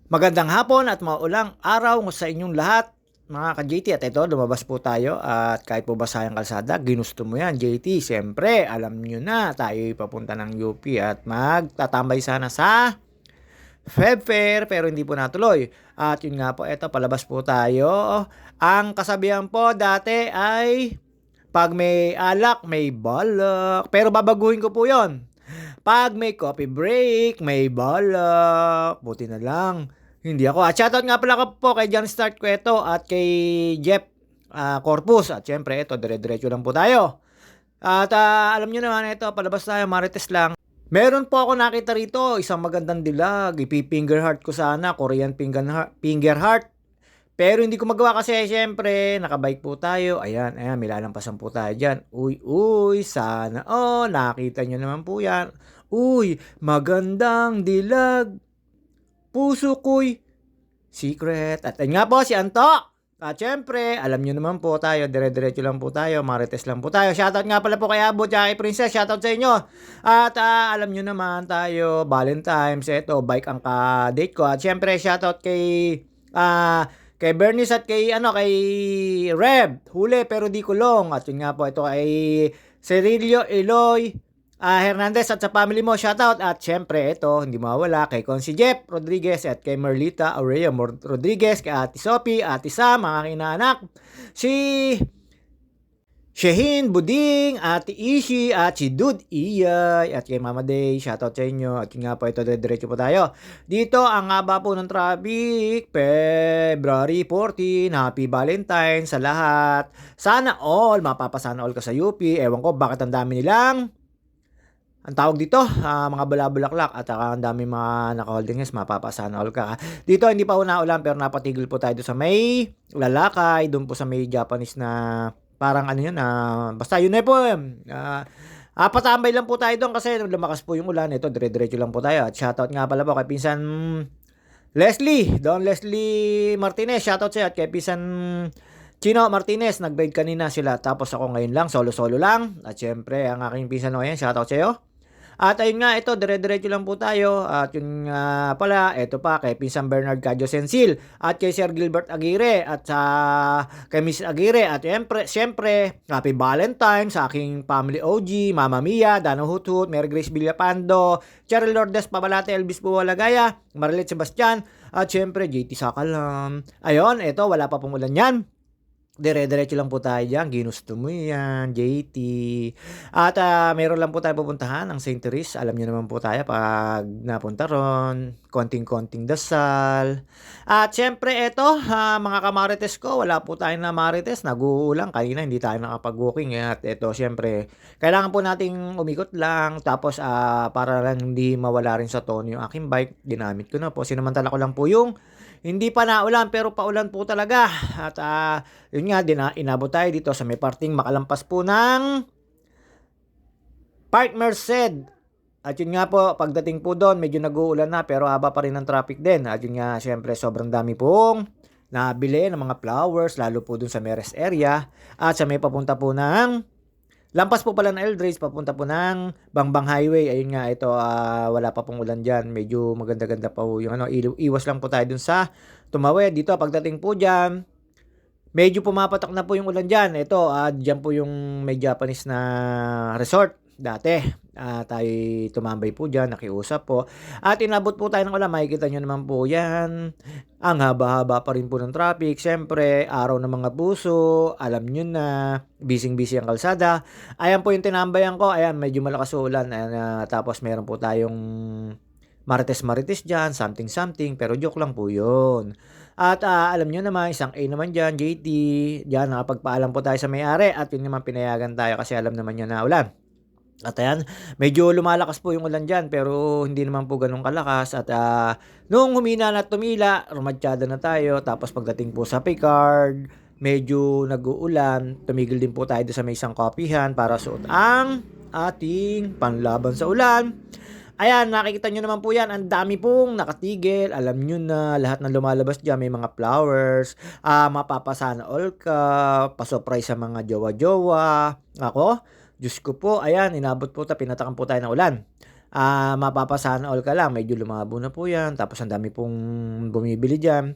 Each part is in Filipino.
Magandang hapon at maulang araw sa inyong lahat, mga ka-JT. At ito, lumabas po tayo at kahit po basahang kalsada, ginusto mo yan, JT. Siyempre, alam nyo na, tayo'y papunta ng UP at magtatambay sana sa Feb Fair, pero hindi po natuloy. At yun nga po, ito, palabas po tayo. Ang kasabihan po dati ay, pag may alak, may balak. Pero babaguhin ko po yon. Pag may coffee break, may balak. Buti na lang. Hindi ako. At shoutout nga pala po kay John Start Cueto at kay Jeff Corpus. At syempre, ito, dire-diretso lang po tayo. At alam nyo naman, ito, palabas tayo, marites lang. Meron po ako nakita rito, isang magandang dilag. Ipi-finger heart ko sana, Korean finger heart. Pero hindi ko magawa kasi syempre, nakabike po tayo. Ayan, ayan, may lalampasan po tayo dyan. Uy, uy, sana. Oh, nakita nyo naman po yan. Uy, magandang dilag. Puso ko'y secret. At ayun nga po, si Anto. At syempre, alam nyo naman po tayo, dire-diretso lang po tayo, marites lang po tayo. Shoutout nga pala po kay Abo at kay Princess, shoutout sa inyo. At alam nyo naman tayo, Valentine's, eto, bike ang ka-date ko. At syempre, shoutout kay Bernice at kay Reb, huli pero di kulong. At yun nga po, ito kay Cerilio Eloy Hernandez at sa family mo, shoutout. At syempre, ito, hindi mawala kay Consi Jeff Rodriguez at kay Merlita Aurea Rodriguez, kay Ate Sophie, Ate Sam, mga kinaanak, si Shehin Buding, Ate Ishi, at si Dude Iyay, at kay Mama Day, shoutout sa inyo. At yun nga po, ito, diretso po tayo. Dito, ang haba po ng traffic, February 14, Happy Valentine sa lahat. Sana all, mapapasana all ka sa UP. Ewan ko, bakit ang dami nilang ang tawag dito, mga balabulaklak at ang dami mga naka-holding hands, mapapasana all ka. Dito, hindi pa una-ulan pero napatigil po tayo sa may lalakay, doon po sa may Japanese na parang ano yun, basta yun na po. Patambay lang po tayo doon kasi lumakas po yung ulan. Ito, dire-diretso lang po tayo. At shoutout nga pala po kay Pinsan Leslie, Don Leslie Martinez, shoutout sa'yo. At kay Pinsan Chino Martinez, nag-bide kanina sila. Tapos ako ngayon lang, solo-solo lang. At syempre, ang aking pinsan no yan, shoutout sa'yo. At ayun nga, ito, dire-diretso lang po tayo. At yun nga pala, ito pa, kay Pinsan Bernard Cadyo Sensil. At kay Sir Gilbert Aguirre. At kay Miss Aguirre. At syempre, Happy Valentine sa aking family OG, Mama Mia, Dano Huthut, Mary Grace Villapando, Cheryl Lourdes Pabalate, Elvis Buwalagaya, Marilet Sebastian. At syempre, JT Sakalam. Ayun, ito, wala pa pong ulan yan. Dire-diretso lang po tayo dyan. Ginusto mo yan, JT. At meron lang po tayo pupuntahan, ang St. Therese. Alam niyo naman po tayo pag napunta ron. Konting-konting dasal. At syempre, eto, mga kamarites ko, wala po tayong na marites. Nag-uulang. Kanina, hindi tayo nakapag-walking. At eto, syempre, kailangan po nating umikot lang. Tapos, para lang hindi mawala rin sa tono yung aking bike, ginamit ko na po. Sinamantala ko lang po yung hindi pa naulan pero paulan po talaga. At yun nga, inabot tayo dito sa may parting makalampas po ng Park Merced. At yun nga po, pagdating po doon, medyo nag-uulan na pero haba pa rin ang traffic din. At yun nga, syempre, sobrang dami pong nabili ng mga flowers, lalo po dun sa Meres area. At sa may papunta po ng lampas po pala ng Eldridge, papunta po ng Bangbang Highway. Ayun nga, ito, wala pa pong ulan dyan. Medyo maganda-ganda pa po yung iwas lang po tayo dun sa tumawid. Dito, pagdating po dyan, medyo pumapatak na po yung ulan dyan. Ito, dyan po yung may Japanese na resort dati. Tayo tumambay po dyan, nakiusap po. At inabot po tayo ng ulan, makikita nyo naman po yan. Ang haba-haba pa rin po ng traffic. Siyempre, araw ng mga puso, alam nyo na, busy-busy ang kalsada. Ayan po yung tinambayan ko, ayan, medyo malakas ulan. Ayan, tapos meron po tayong marites-marites dyan, something-something, pero joke lang po yun. At alam nyo naman, isang A naman dyan, JT, dyan nakapagpaalam po tayo sa may-ari at yun naman pinayagan tayo kasi alam naman niya na ulan. At ayan, medyo lumalakas po yung ulan dyan pero hindi naman po ganun kalakas. At nung humina na tumila, rumatsyada na tayo. Tapos pagdating po sa Picard, medyo nag-uulan. Tumigil din po tayo sa may isang kopihan para suot ang ating panlaban sa ulan. Ayan, nakikita nyo naman po yan. Ang dami pong nakatigil. Alam nyo na lahat ng lumalabas dyan may mga flowers. Mapapasana all ka. Pasurprise sa mga jowa-jowa. Ako, Diyos ko po, ayan, inabot po pinatakan po tayo ng ulan. mapapasana all ka lang. Medyo lumabo na po yan. Tapos ang dami pong bumibili dyan.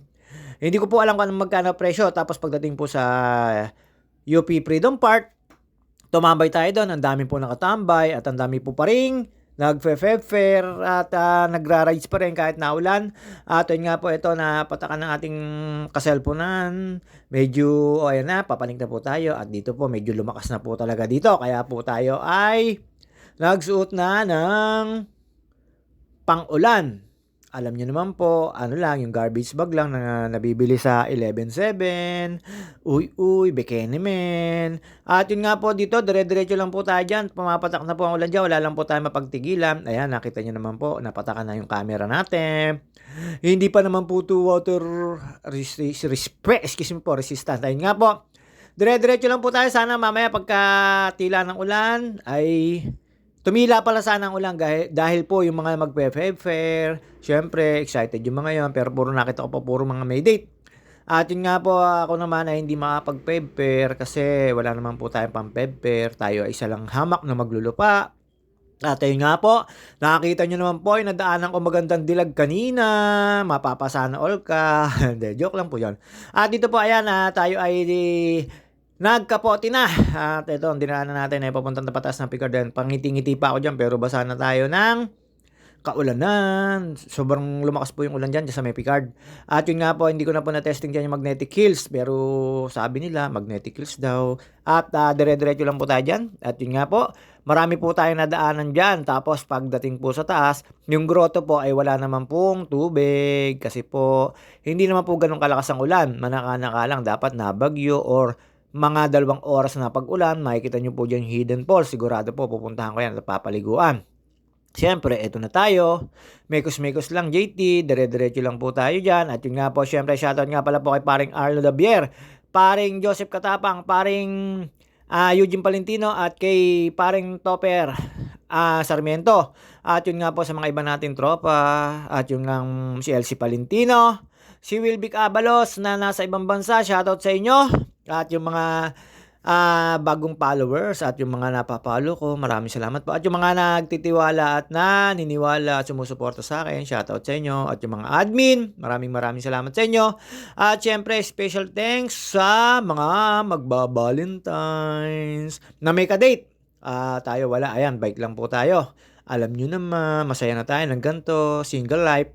Hindi ko po alam kung anong magkano presyo. Tapos pagdating po sa UP Freedom Park, tumambay tayo doon. Ang dami po nakatambay at ang dami po pa rin nagfe-fair at nagra-rides pa rin kahit naulan. At yun nga po ito na patakan ng ating kaselponan. Medyo, ayan na, papanik na po tayo. At dito po, medyo lumakas na po talaga dito. Kaya po tayo ay nagsuot na ng pang-ulan. Alam niyo naman po, ano lang, yung garbage bag lang na nabibili sa 11/7. Uy, bikini men. At yun nga po dito, dire-diretso lang po tayo dyan. Pumapatak na po ang ulan dyan. Wala lang po tayo mapagtigilan. Ayan, nakita niyo naman po, napatakan na yung camera natin. Hindi pa naman po to water resistant. Ayun nga po, dire-diretso lang po tayo. Sana mamaya pagka tila ng ulan ay tumila pala sana ang ulan dahil po yung mga magpe-fair, syempre excited yung mga yon, pero puro nakita ko pa puro mga may date. At yun nga po, ako naman ay hindi makapag-fair kasi wala naman po tayong pang-fair. Tayo ay isa lang hamak na maglulupa. At yun nga po, nakakita nyo naman po, yung nadaanan ko magandang dilag kanina, mapapasana all ka. Hindi, joke lang po yun. At dito po, ayan, tayo ay nagkapote na. At ito, ang dinaanan natin ay papuntang na pataas ng Picarden. Pangiti-ngiti pa ako dyan, pero basa na tayo ng kaulanan. Sobrang lumakas po yung ulan dyan sa may Picard. At yun nga po, hindi ko na po na-testing dyan yung magnetic hills. Pero sabi nila, magnetic hills daw. At dire-diretso lang po tayo dyan. At yun nga po, marami po tayong nadaanan dyan. Tapos pagdating po sa taas, yung grotto po ay wala naman pong tubig. Kasi po, hindi naman po ganun kalakas ang ulan. Manaka-naka lang, dapat nabagyo or mga 2 oras na pag-ulan, makikita nyo po dyan hidden falls. Sigurado po, pupuntahan ko yan at papaliguan. Siyempre, eto na tayo. Mekos-mekos lang, JT. Dire-diretso lang po tayo dyan. At yun nga po, siyempre, shoutout nga pala po kay paring Arlo Dabier, paring Joseph Katapang, paring Eugene Palentino, at kay paring Topper Sarmiento. At yun nga po sa mga iba nating tropa. At yun nga si Elsie Palentino, si Wilvic Abalos na nasa ibang bansa. Shoutout sa inyo. At yung mga bagong followers at yung mga napapalo ko, maraming salamat po. At yung mga nagtitiwala at naniniwala at sumusuporta sa akin, shoutout sa inyo. At yung mga admin, maraming salamat sa inyo. At syempre, special thanks sa mga magba-Valentines na may ka-date. Tayo wala, ayan, bike lang po tayo. Alam nyo naman, masaya na tayo ng ganito, single life.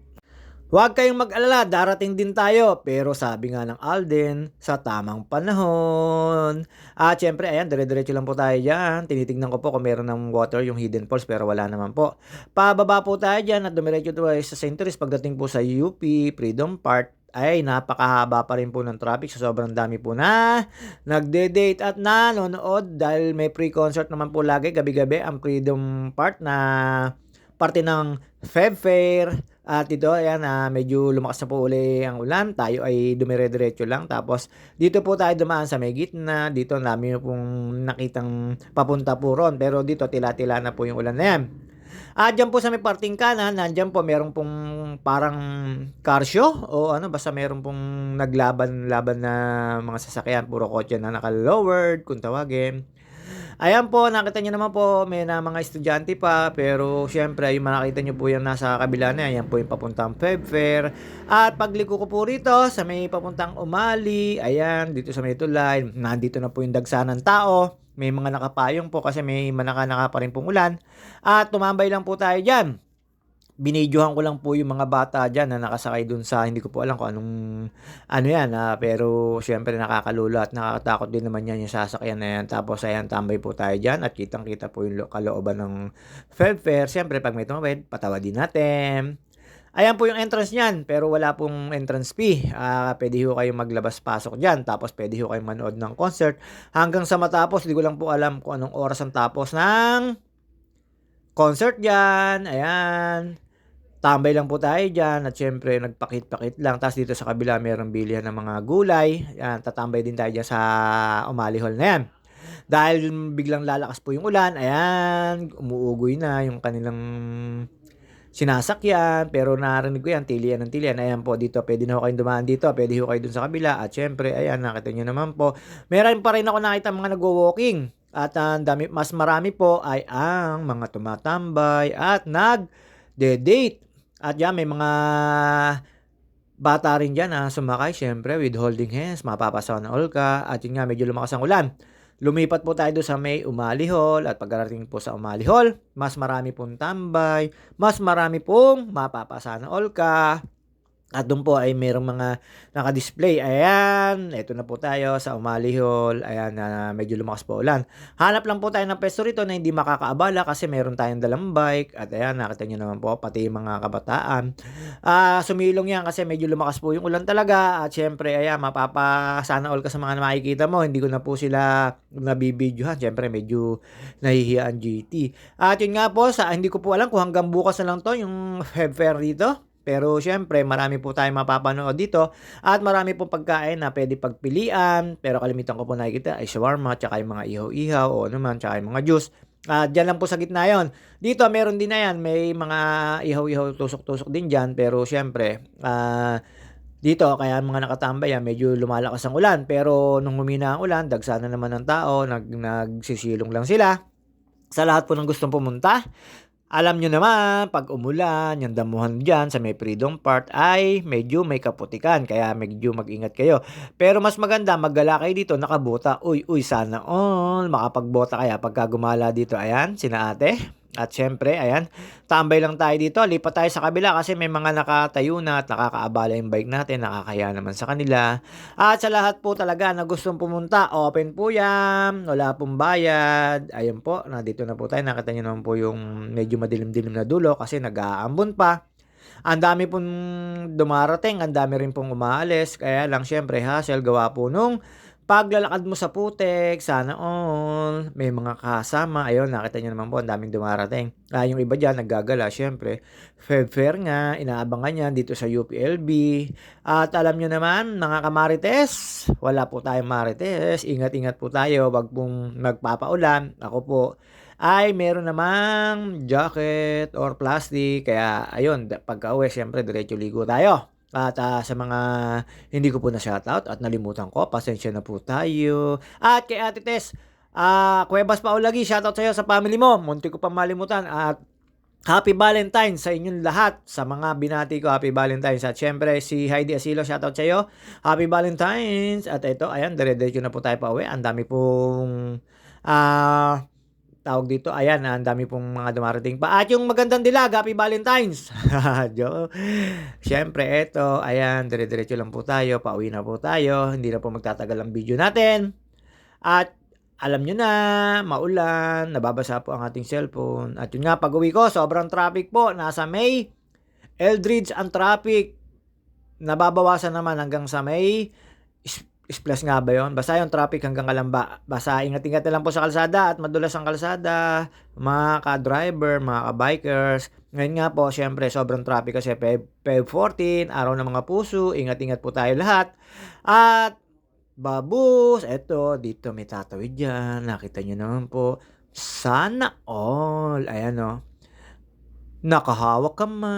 Huwag kayong mag-alala, darating din tayo. Pero sabi nga ng Alden, sa tamang panahon. At syempre, ayan, dire-diretso lang po tayo dyan. Tinitignan ko po kung meron ng water yung hidden falls, pero wala naman po. Pababa po tayo dyan at dumiretso tayo sa St. Teresa. Pagdating po sa UP Freedom Park, ay napakahaba pa rin po ng traffic. So sobrang dami po na nagde-date at nanonood dahil may pre-concert naman po lagi gabi-gabi ang Freedom Park na parte ng Feb Fair. At dito, ayan, medyo lumakas na po uli ang ulan. Tayo ay dumire-diretso lang. Tapos, dito po tayo dumaan sa may gitna. Dito, namin pong nakitang papunta po ron. Pero dito, tila-tila na po yung ulan na yan. At dyan po sa may parting kanan, nandyan po meron pong parang car show. O ano, basta meron pong naglaban-laban na mga sasakyan. Puro kotse na naka-lowered, kung tawagin. Ayan po, nakita nyo naman po, may na mga estudyante pa, pero syempre, yung makikita nyo po yung nasa kabila na, ayan po yung papuntang Feb Fair. At pagliko ko po rito, sa may papuntang Umali, ayan, dito sa may tulay, nandito na po yung dagsanan tao. May mga nakapayong po kasi may manaka-naka pa rin pong ulan. At tumambay lang po tayo dyan. Binidyohan ko lang po yung mga bata dyan na nakasakay dun sa, hindi ko po alam kung anong, ano yan, pero syempre nakakalula at nakakatakot din naman yan yung sasakyan na yan. Tapos ayan, tambay po tayo dyan at kitang-kita po yung kalooban ng Feb Fair. Syempre pag may tumawid, patawa din natin. Ayan po yung entrance niyan, pero wala pong entrance fee. Pwede ho kayong maglabas-pasok dyan, tapos pwede ho kayong manood ng concert. Hanggang sa matapos, hindi ko lang po alam kung anong oras ang tapos ng concert dyan. Ayan. Tambay lang po tayo dyan at syempre nagpakit-pakit lang. Tapos dito sa kabila mayroong bilihan ng mga gulay. Ayan, tatambay din tayo dyan sa Umali Hall na yan. Dahil biglang lalakas po yung ulan, ayan, umuugoy na yung kanilang sinasakyan. Pero narinig ko yan, tilian ng tilian. Ayan po, dito, pwede na ho kayong dumaan dito. Pwede ho kayo dun sa kabila. At syempre, ayan, nakita nyo naman po. Meron pa rin ako nakita mga nagwo-walking. At mas marami po ay ang mga tumatambay at nagde-date. At yan, may mga bata rin diyan na sumakay siyempre with holding hands, mapapa-sana all ka. At yun nga, medyo lumakas ang ulan. Lumipat po tayo doon sa may Umali Hall at pagkarating po sa Umali Hall, mas marami pong tambay, mas marami pong mapapa-sana all ka. At doon po ay merong mga naka-display. Ayan, eto na po tayo sa Umali Hall. Ayan, medyo lumakas po ulan. Hanap lang po tayo ng pwesto rito na hindi makakaabala kasi meron tayong dalang bike. At ayan, nakita nyo naman po, pati yung mga kabataan. Sumilong yan kasi medyo lumakas po yung ulan talaga. At syempre, ayan, mapapasana all ka sa mga makikita mo. Hindi ko na po sila nabibidyohan. Syempre, medyo nahihiya ang GT. At yun nga po, hindi ko po alam kung hanggang bukas na lang to yung Feb Fair dito. Pero syempre, marami po tayong mapapanood dito at marami pong pagkain na pwede pagpilian. Pero kalimitan ko po nakikita ay shawarma, tsaka yung mga ihaw-ihaw o ano man, tsaka yung mga juice. Diyan lang po sa gitna yon. Dito, meron din na yan. May mga ihaw-ihaw, tusok-tusok din dyan. Pero syempre, dito, kaya mga nakatambay yan, medyo lumalakas ang ulan. Pero nung humina ang ulan, dagsana naman ng tao, nagsisilong lang sila. Sa lahat po ng gustong pumunta, alam nyo naman, pag umulan, yung damuhan dyan sa may Freedom Park ay medyo may kaputikan. Kaya medyo mag-ingat kayo. Pero mas maganda, maggala kayo dito, nakabota. Uy, sana all. Makapagbota kaya pagka gumala dito. Ayan, sina ate. At syempre, ayan, tambay lang tayo dito. Lipat tayo sa kabila kasi may mga nakatayo na at nakakaabala yung bike natin. Nakakaya naman sa kanila. At sa lahat po talaga na gustong pumunta, open po yan. Wala pong bayad. Ayun po, nandito na po tayo. Nakita nyo naman po yung medyo madilim-dilim na dulo kasi nag-aambon pa. Ang dami pong dumarating, ang dami rin pong umaalis. Kaya lang syempre, hassle, gawa po nung paglalakad mo sa putek, sana all, may mga kasama. Ayun, nakita nyo naman po, ang daming dumarating. Yung iba dyan, naggagala, syempre. Feb Fair nga, inaabangan yan dito sa UPLB. At alam nyo naman, mga kamarites, wala po tayong marites. Ingat-ingat po tayo, wag pong magpapaulan. Ako po, ay meron namang jacket or plastic. Kaya, ayun, pagka-uwi, syempre, diretso ligo tayo. At sa mga hindi ko po na shoutout at nalimutan ko, pasensya na po tayo. At kay Ate Tess, Cuevas Paulagi, shoutout sa'yo sa family mo. Munti ko pa malimutan. At Happy Valentine's sa inyong lahat. Sa mga binati ko, Happy Valentine's. At syempre, si Heidi Asilo, shoutout sa'yo. Happy Valentine's. At ito, ayan, dire-diretso na po tayo pa uwi. Ang dami pong tawag dito, ayan, ang dami pong mga dumarating pa. At yung magandang dilag, Happy Valentine's. Siyempre, eto, ayan, dire-diretso lang po tayo, pauwi na po tayo, hindi na po magtatagal ang video natin. At alam nyo na, maulan, nababasa po ang ating cellphone. At yun nga, pag-uwi ko, sobrang traffic po, nasa may Eldridge ang traffic. Nababawasan naman hanggang sa may Splash nga ba yun? Basta yung traffic hanggang Kalamba. Basta ingat-ingat na lang po sa kalsada at madulas ang kalsada, mga ka-driver, mga ka-bikers. Ngayon nga po, syempre, sobrang traffic kasi Feb 14, araw ng mga puso. Ingat-ingat po tayo lahat. At, babus, eto, dito may tatawid dyan. Nakita nyo naman po. Sana all. Ayan o. Nakahawak ka man.